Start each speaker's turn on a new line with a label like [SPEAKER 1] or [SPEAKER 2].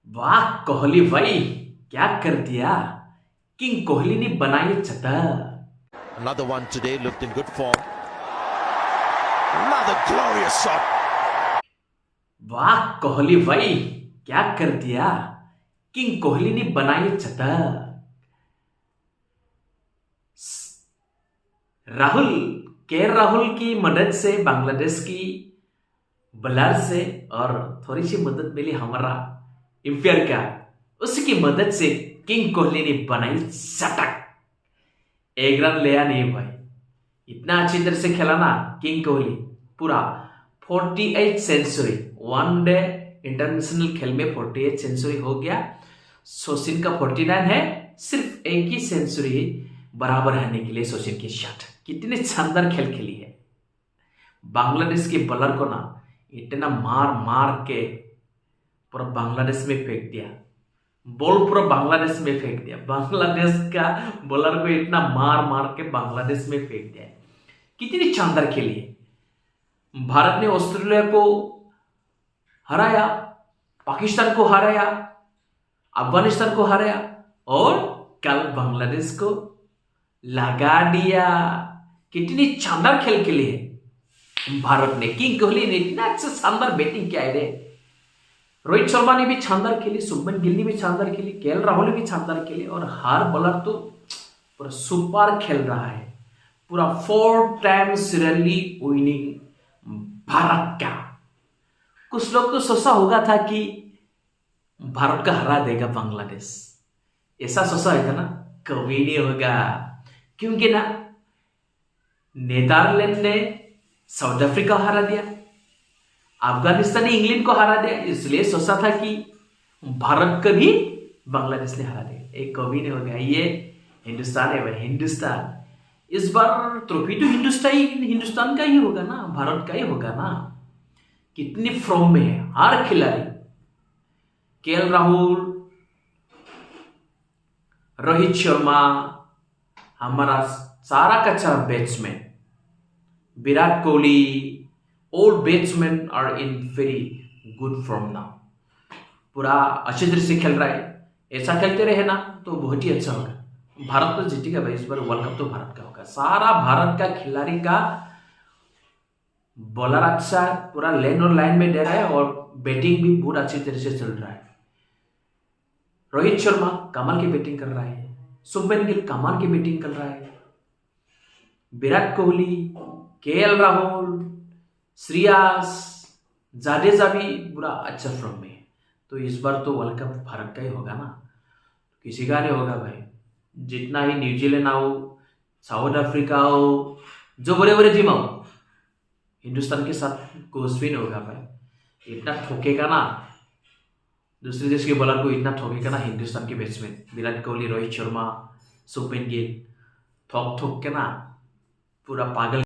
[SPEAKER 1] वाह कोहली भाई, क्या कर दिया। किंग कोहली ने बनाई छतर।
[SPEAKER 2] Another one today, looked in good form. Another glorious shot.
[SPEAKER 1] वाह कोहली भाई, क्या कर दिया। किंग कोहली ने बनाई छतर। राहुल राहुल की मदद से बांग्लादेश की बॉलर से और थोड़ी सी मदद मिली हमारा एम्पायर का, उसकी मदद से किंग कोहली ने बनाई शतक। एक रन लिया नहीं भाई, इतना अच्छी तरह से खेला ना किंग कोहली। पूरा 48 सेंचुरी, वनडे इंटरनेशनल खेल में 48 सेंचुरी हो गया। सचिन का 49 है, सिर्फ एक ही सेंचुरी बराबर रहने के लिए सचिन की शॉट। कितनी शानदार खेल खेली है। बांग्लादेश के बॉलर को ना इतना मार मार के पूरा बांग्लादेश में फेंक दिया। बॉल पूरा बांग्लादेश में फेंक दिया। बांग्लादेश का बॉलर को इतना मार मार के बांग्लादेश में फेंक दिया। कितनी शानदार खेली है। भारत ने ऑस्ट्रेलिया को हराया, पाकिस्तान को हराया, अफगानिस्तान को हराया और कल बांग्लादेश को लगा दिया। कितनी शानदार खेल खेली है भारत ने। किंग कोहली ने इतना अच्छा शानदार बैटिंग किया है। रोहित शर्मा ने भी शानदार खेली, शुभमन गिल ने भी शानदार खेली, राहुल ने भी शानदार खेली और हर बॉलर तो पूरा सुपर खेल रहा है। पूरा 4 टाइम्स रैली विनिंग भारत का। कुछ लोग तो सोचा होगा था कि भारत का हरा देगा बांग्लादेश, ऐसा सोचा होगा ना, कभी नहीं होगा। क्योंकि ना नीदरलैंड ने साउथ अफ्रीका को हरा दिया, अफगानिस्तान ने इंग्लैंड को हरा दिया, इसलिए सोचा था कि भारत को भी बांग्लादेश ने हरा दिया। एक कभी नहीं होगा। ये हिंदुस्तान है भाई, हिंदुस्तान। इस बार ट्रॉफी तो हिंदुस्तान का ही होगा ना, भारत का ही होगा ना। कितनी फॉर्म में है हर खिलाड़ी। राहुल, रोहित शर्मा, हमारा सारा का सारा batsman, Virat Kohli, all batsmen are in very good form now। पूरा अच्छे तरह से खेल रहा है। ऐसा खेलते रहे ना तो बहुत ही अच्छा होगा। भारत तो जीतेगा भाई, इस बार वर्ल्ड कप तो भारत का होगा। सारा भारत का खिलाड़ी का बॉलर अच्छा, पूरा लेन और लाइन में दे रहा है और बैटिंग भी बहुत अच्छी तरह से चल रहा है। रोहित शर्मा कमाल की बैटिंग कर रहा है, शुभमन गिल कमाल की बैटिंग कर रहा है, विराट कोहली, राहुल, श्रेयस, जाडेजा भी पूरा अच्छा फॉर्म में है। तो इस बार तो वर्ल्ड कप भारत का ही होगा ना, किसी का नहीं होगा भाई। जितना ही न्यूजीलैंड आओ, साउथ अफ्रीका हो, जो बड़े बड़े टीम आओ, हिंदुस्तान के साथ कुछ भी नहीं होगा भाई। इतना ठोकेगा ना दूसरे देश के बॉलर को, इतना ठोकेगा ना हिंदुस्तान के बैट्समैन विराट कोहली, रोहित शर्मा, शुभमन गिल, ठोक ठोक के ना पूरा पागल